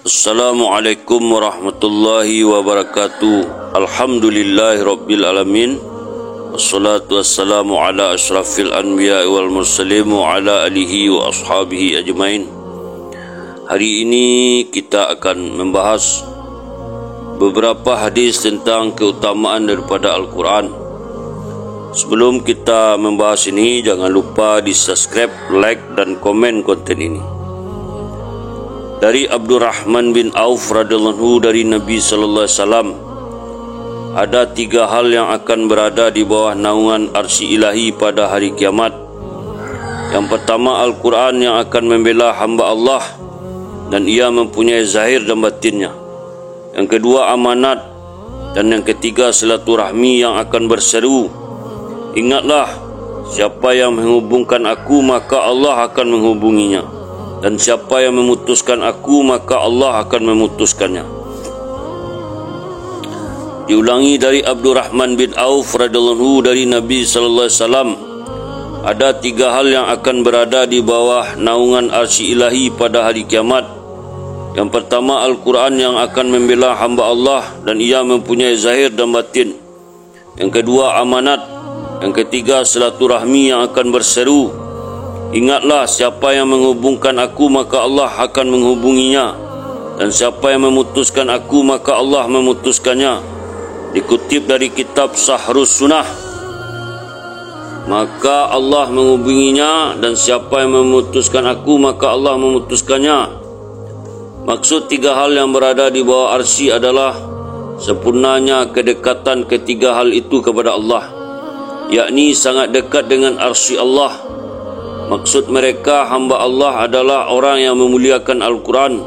Assalamualaikum warahmatullahi wabarakatuh. Alhamdulillahi rabbil alamin. Wassalatu wassalamu ala ashrafil anbiya wal mursalin wa ala alihi wa ashabihi ajmain. Hari ini kita akan membahas beberapa hadis tentang keutamaan daripada Al-Quran. Sebelum kita membahas ini, jangan lupa di subscribe, like dan komen konten ini. Dari Abdurrahman bin Auf radhiyallahu anhu dari Nabi sallallahu alaihi wasallam, ada 3 hal yang akan berada di bawah naungan arsy ilahi pada hari kiamat. Yang pertama, Al-Quran yang akan membela hamba Allah dan ia mempunyai zahir dan batinnya. Yang kedua, amanat. Dan yang ketiga, silaturahmi yang akan berseru, ingatlah, siapa yang menghubungkan aku maka Allah akan menghubunginya, dan siapa yang memutuskan aku maka Allah akan memutuskannya. Diulangi dari Abdurrahman bin Auf radhiyallahu anhu dari Nabi sallallahu alaihi wasallam, ada 3 hal yang akan berada di bawah naungan arsy ilahi pada hari kiamat. Yang pertama, Al-Quran yang akan membela hamba Allah dan ia mempunyai zahir dan batin. Yang kedua, amanat. Yang ketiga, silaturahmi yang akan berseru, ingatlah, siapa yang menghubungkan aku maka Allah akan menghubunginya, dan siapa yang memutuskan aku maka Allah memutuskannya. Dikutip dari kitab Sahrus Sunnah, maka Allah menghubunginya, dan siapa yang memutuskan aku maka Allah memutuskannya. Maksud 3 hal yang berada di bawah arsy adalah sempurnanya kedekatan ketiga hal itu kepada Allah, yakni sangat dekat dengan arsy Allah. Maksud mereka, hamba Allah adalah orang yang memuliakan Al-Quran,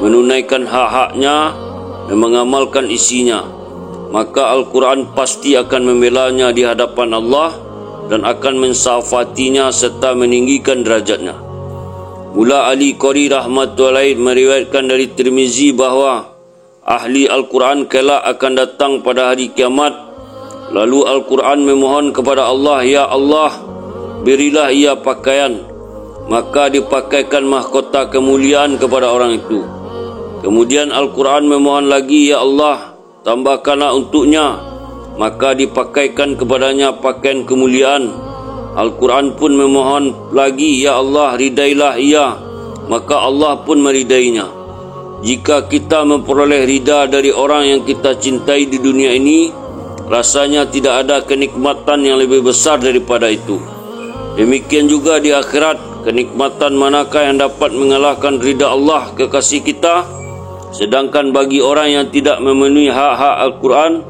menunaikan hak-haknya dan mengamalkan isinya. Maka Al-Quran pasti akan membelanya di hadapan Allah dan akan mensafatinya serta meninggikan derajatnya. Mula Ali Qori rahmatullahi meriwayatkan dari Tirmizi bahawa ahli Al-Quran kelak akan datang pada hari kiamat. Lalu Al-Quran memohon kepada Allah, ya Allah, berilah ia pakaian. Maka dipakaikan mahkota kemuliaan kepada orang itu. Kemudian Al-Quran memohon lagi, ya Allah, tambahkanlah untuknya. Maka dipakaikan kepadanya pakaian kemuliaan. Al-Quran pun memohon lagi, ya Allah, ridailah ia. Maka Allah pun meridainya. Jika kita memperoleh rida dari orang yang kita cintai di dunia ini, rasanya tidak ada kenikmatan yang lebih besar daripada itu. Demikian juga di akhirat, kenikmatan manakah yang dapat mengalahkan rida Allah kekasih kita? Sedangkan bagi orang yang tidak memenuhi hak-hak Al-Quran,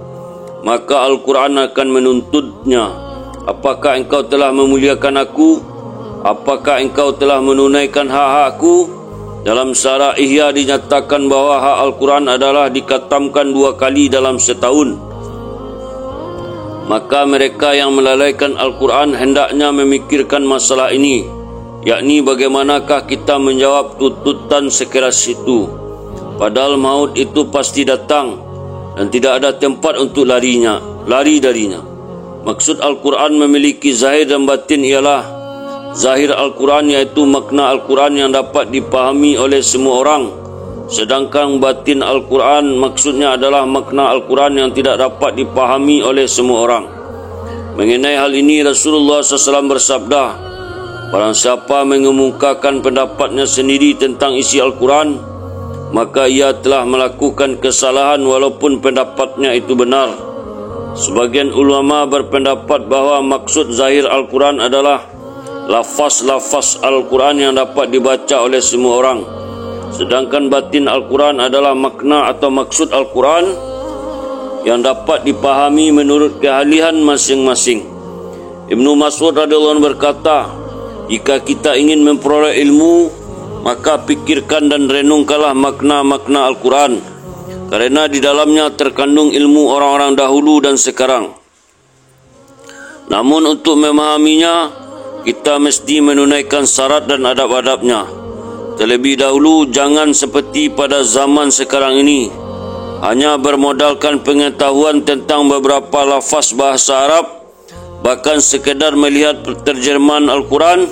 maka Al-Quran akan menuntutnya, apakah engkau telah memuliakan aku? Apakah engkau telah menunaikan hak-hakku? Dalam syarah Ihya dinyatakan bahawa hak Al-Quran adalah dikatamkan 2 kali dalam setahun. Maka mereka yang melalaikan Al-Quran hendaknya memikirkan masalah ini, yakni bagaimanakah kita menjawab tuntutan sekeras itu. Padahal maut itu pasti datang dan tidak ada tempat untuk lari darinya. Maksud Al-Quran memiliki zahir dan batin ialah zahir Al-Quran, iaitu makna Al-Quran yang dapat dipahami oleh semua orang. Sedangkan batin Al-Quran maksudnya adalah makna Al-Quran yang tidak dapat dipahami oleh semua orang. Mengenai hal ini, Rasulullah SAW bersabda, barang siapa mengemukakan pendapatnya sendiri tentang isi Al-Quran, maka ia telah melakukan kesalahan walaupun pendapatnya itu benar. Sebagian ulama berpendapat bahawa maksud zahir Al-Quran adalah lafaz-lafaz Al-Quran yang dapat dibaca oleh semua orang. Sedangkan batin Al-Quran adalah makna atau maksud Al-Quran yang dapat dipahami menurut keahlian masing-masing. Ibnu Mas'ud radhiyallahu anhu berkata, jika kita ingin memperoleh ilmu, maka pikirkan dan renungkanlah makna-makna Al-Quran, kerana di dalamnya terkandung ilmu orang-orang dahulu dan sekarang. Namun untuk memahaminya, kita mesti menunaikan syarat dan adab-adabnya. Terlebih dahulu, jangan seperti pada zaman sekarang ini, hanya bermodalkan pengetahuan tentang beberapa lafaz bahasa Arab, bahkan sekedar melihat terjemahan Al-Quran,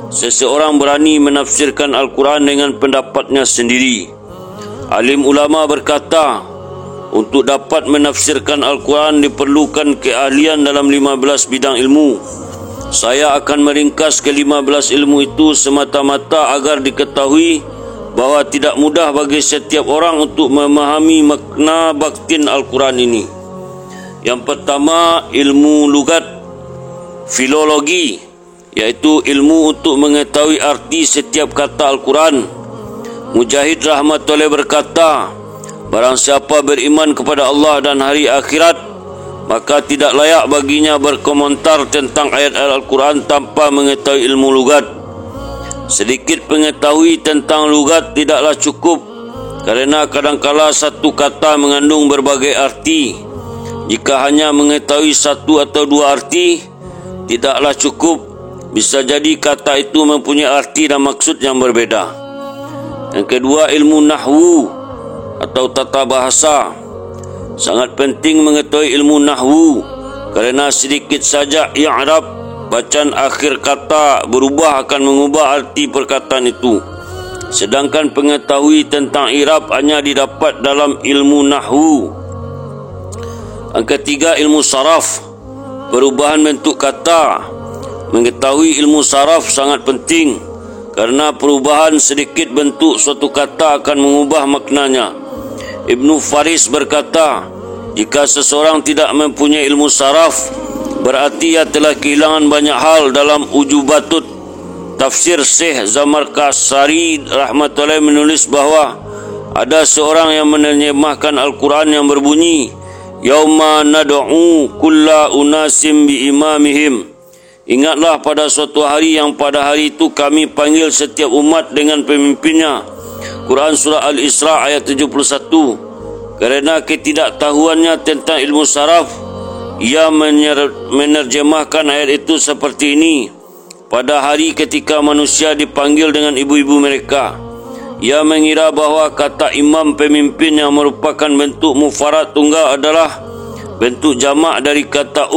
seseorang berani menafsirkan Al-Quran dengan pendapatnya sendiri. Alim ulama berkata, untuk dapat menafsirkan Al-Quran diperlukan keahlian dalam 15 bidang ilmu. Saya akan meringkas ke-15 ilmu itu semata-mata agar diketahui bahawa tidak mudah bagi setiap orang untuk memahami makna batin Al-Quran ini. Yang pertama, ilmu lugat, filologi, iaitu ilmu untuk mengetahui arti setiap kata Al-Quran. Mujahid rahmatullahi berkata, barang siapa beriman kepada Allah dan hari akhirat, maka tidak layak baginya berkomentar tentang ayat-ayat Al-Quran tanpa mengetahui ilmu lugat. Sedikit pengetahui tentang lugat tidaklah cukup, kerana kadangkala satu kata mengandung berbagai arti. Jika hanya mengetahui satu atau dua arti, tidaklah cukup. Bisa jadi kata itu mempunyai arti dan maksud yang berbeda. Yang kedua, ilmu nahwu atau tata bahasa. Sangat penting mengetahui ilmu nahwu, kerana sedikit saja i'rab, bacaan akhir kata berubah akan mengubah arti perkataan itu. Sedangkan pengetahui tentang i'rab hanya didapat dalam ilmu nahwu. Yang ketiga, ilmu saraf, perubahan bentuk kata. Mengetahui ilmu saraf sangat penting, kerana perubahan sedikit bentuk suatu kata akan mengubah maknanya. Ibnu Faris berkata, jika seseorang tidak mempunyai ilmu saraf, berarti ia telah kehilangan banyak hal dalam ujubatut. Tafsir Syekh Zamarkashari rahmatullahi menulis bahawa ada seorang yang menerjemahkan Al-Quran yang berbunyi, Yauma nad'u kulla unasim bi imamihim. Ingatlah pada suatu hari yang pada hari itu kami panggil setiap umat dengan pemimpinnya. Quran Surah Al-Isra ayat 71. Kerana ketidaktahuannya tentang ilmu saraf, ia menerjemahkan ayat itu seperti ini. Pada hari ketika manusia dipanggil dengan ibu-ibu mereka, ia mengira bahawa kata imam pemimpin yang merupakan bentuk mufarad tunggal adalah bentuk jamak dari kata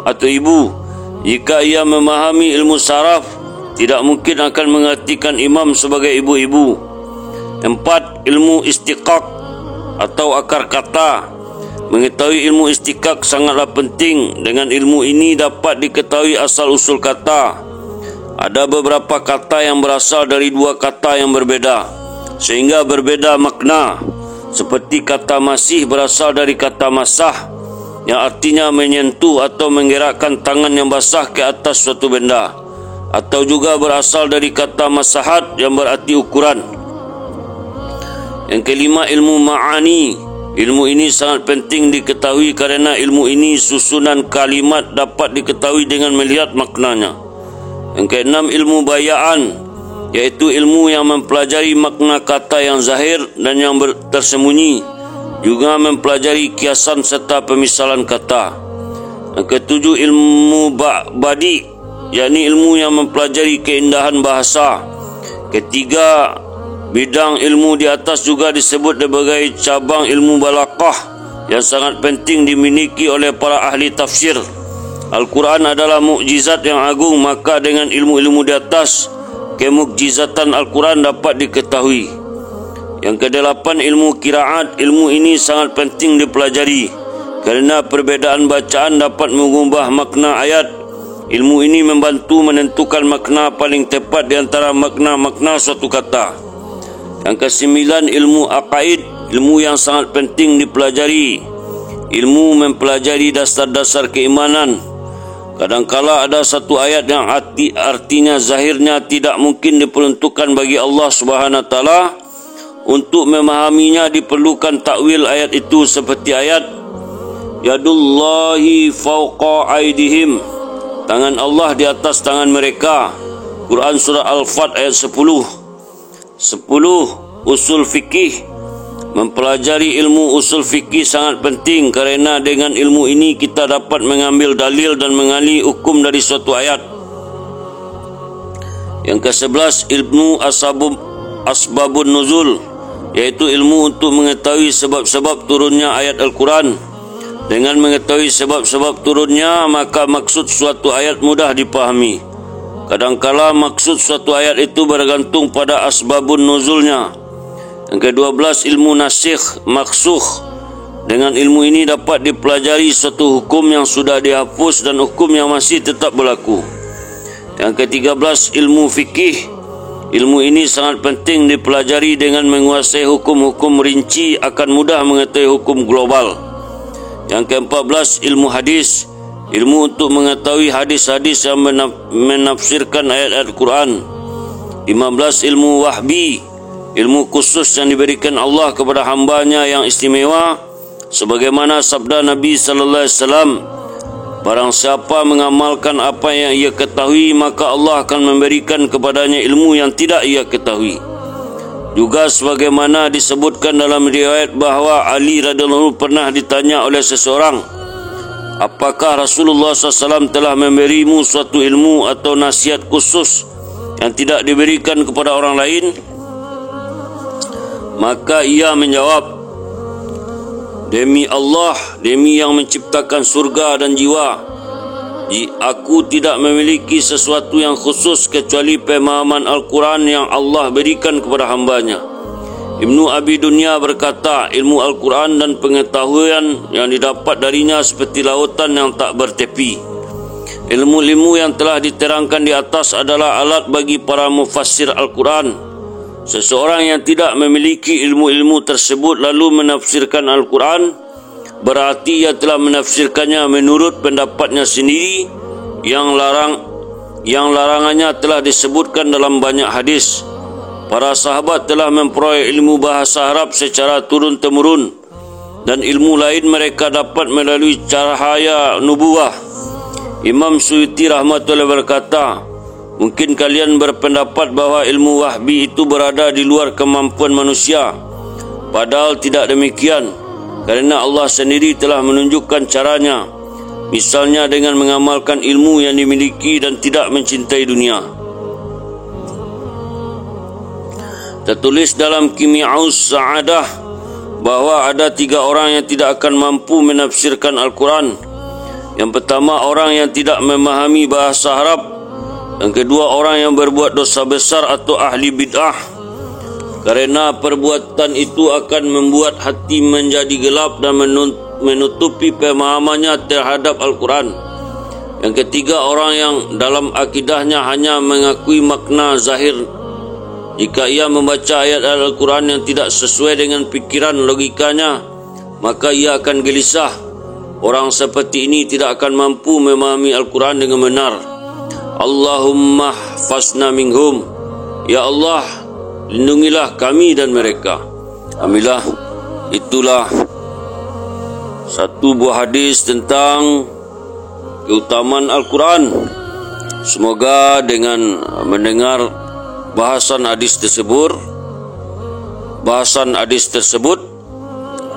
atau ibu. Jika ia memahami ilmu saraf, tidak mungkin akan mengartikan imam sebagai ibu-ibu. 4. Ilmu istiqaq atau akar kata. Mengetahui ilmu istiqaq sangatlah penting. Dengan ilmu ini dapat diketahui asal-usul kata. Ada beberapa kata yang berasal dari dua kata yang berbeda, sehingga berbeda makna. Seperti kata masih berasal dari kata masah, yang artinya menyentuh atau menggerakkan tangan yang basah ke atas suatu benda, atau juga berasal dari kata masahat yang berarti ukuran. Yang kelima, ilmu ma'ani. Ilmu ini sangat penting diketahui kerana ilmu ini susunan kalimat dapat diketahui dengan melihat maknanya. Yang keenam, ilmu bayaan, iaitu ilmu yang mempelajari makna kata yang zahir dan yang tersembunyi, juga mempelajari kiasan serta pemisalan kata. Yang ketujuh, ilmu badi, yakni ilmu yang mempelajari keindahan bahasa. Ketiga, bidang ilmu di atas juga disebut sebagai cabang ilmu balaghah yang sangat penting dimiliki oleh para ahli tafsir. Al-Quran adalah mukjizat yang agung, maka dengan ilmu-ilmu di atas, kemukjizatan Al-Quran dapat diketahui. Yang kedelapan, ilmu qiraat. Ilmu ini sangat penting dipelajari kerana perbezaan bacaan dapat mengubah makna ayat. Ilmu ini membantu menentukan makna paling tepat di antara makna-makna suatu kata. Yang kesembilan, ilmu aqaid. Ilmu yang sangat penting dipelajari. Ilmu mempelajari dasar-dasar keimanan. Kadangkala ada satu ayat yang artinya zahirnya tidak mungkin diperuntukkan bagi Allah Subhanahu Wa Taala. Untuk memahaminya diperlukan takwil ayat itu, seperti ayat Yadullahi fawqa aydihim, tangan Allah di atas tangan mereka. Quran Surah Al-Fat ayat 10. 10. Usul fikih. Mempelajari ilmu usul fikih sangat penting kerana dengan ilmu ini kita dapat mengambil dalil dan mengali hukum dari suatu ayat. Yang ke-11, ilmu asbabun nuzul, iaitu ilmu untuk mengetahui sebab-sebab turunnya ayat Al-Quran. Dengan mengetahui sebab-sebab turunnya, maka maksud suatu ayat mudah dipahami. Kadangkala maksud suatu ayat itu bergantung pada asbabun nuzulnya. Yang ke-12, ilmu nasikh maksukh. Dengan ilmu ini dapat dipelajari suatu hukum yang sudah dihapus dan hukum yang masih tetap berlaku. Yang ke-13, ilmu fikih. Ilmu ini sangat penting dipelajari. Dengan menguasai hukum-hukum rinci akan mudah mengetahui hukum global. Yang ke-14, ilmu hadis. Ilmu untuk mengetahui hadis-hadis yang menafsirkan ayat-ayat Quran. 15, ilmu wahbi. Ilmu khusus yang diberikan Allah kepada hambanya yang istimewa. Sebagaimana sabda Nabi sallallahu alaihi wasallam, barang siapa mengamalkan apa yang ia ketahui, maka Allah akan memberikan kepadanya ilmu yang tidak ia ketahui. Juga sebagaimana disebutkan dalam riwayat bahawa Ali radhiyallahu anhu pernah ditanya oleh seseorang, apakah Rasulullah SAW telah memberimu suatu ilmu atau nasihat khusus yang tidak diberikan kepada orang lain? Maka ia menjawab, demi Allah, demi yang menciptakan surga dan jiwa, aku tidak memiliki sesuatu yang khusus kecuali pemahaman Al-Quran yang Allah berikan kepada hambanya. Ibnu Abi Dunya berkata, ilmu Al-Quran dan pengetahuan yang didapat darinya seperti lautan yang tak bertepi. Ilmu-ilmu yang telah diterangkan di atas adalah alat bagi para mufassir Al-Quran. Seseorang yang tidak memiliki ilmu-ilmu tersebut lalu menafsirkan Al-Quran, berarti ia telah menafsirkannya menurut pendapatnya sendiri yang larangannya telah disebutkan dalam banyak hadis. Para sahabat telah memperoleh ilmu bahasa Arab secara turun-temurun, dan ilmu lain mereka dapat melalui cahaya nubuwah. Imam Suyuti rahmatullahi berkata, mungkin kalian berpendapat bahawa ilmu wahbi itu berada di luar kemampuan manusia. Padahal tidak demikian, kerana Allah sendiri telah menunjukkan caranya. Misalnya dengan mengamalkan ilmu yang dimiliki dan tidak mencintai dunia. Tertulis dalam Kimi'us Sa'adah bahawa ada 3 orang yang tidak akan mampu menafsirkan Al-Quran. Yang pertama, orang yang tidak memahami bahasa Arab. Yang kedua, orang yang berbuat dosa besar atau ahli bid'ah, kerana perbuatan itu akan membuat hati menjadi gelap dan menutupi pemahamannya terhadap Al-Quran. Yang ketiga, orang yang dalam akidahnya hanya mengakui makna zahir. Jika ia membaca ayat-ayat Al-Quran yang tidak sesuai dengan fikiran logikanya, maka ia akan gelisah. Orang seperti ini tidak akan mampu memahami Al-Quran dengan benar. Allahumma hfazna minhum. Ya Allah, lindungilah kami dan mereka. Alhamdulillah, itulah satu buah hadis tentang keutamaan Al-Quran. Semoga dengan mendengar bahasan hadis tersebut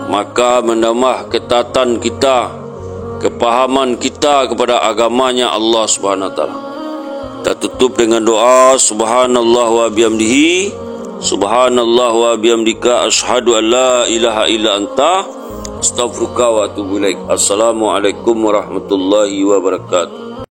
maka menambah ketaatan kita, kepahaman kita kepada agamanya Allah Subhanahu wa taala. Kita tutup dengan doa, subhanallah wa bihamdihi, subhanallah wa bihamdika, asyhadu an la ilaha illa anta, astaghfiruka wa atubu ilaik. Assalamualaikum warahmatullahi wabarakatuh.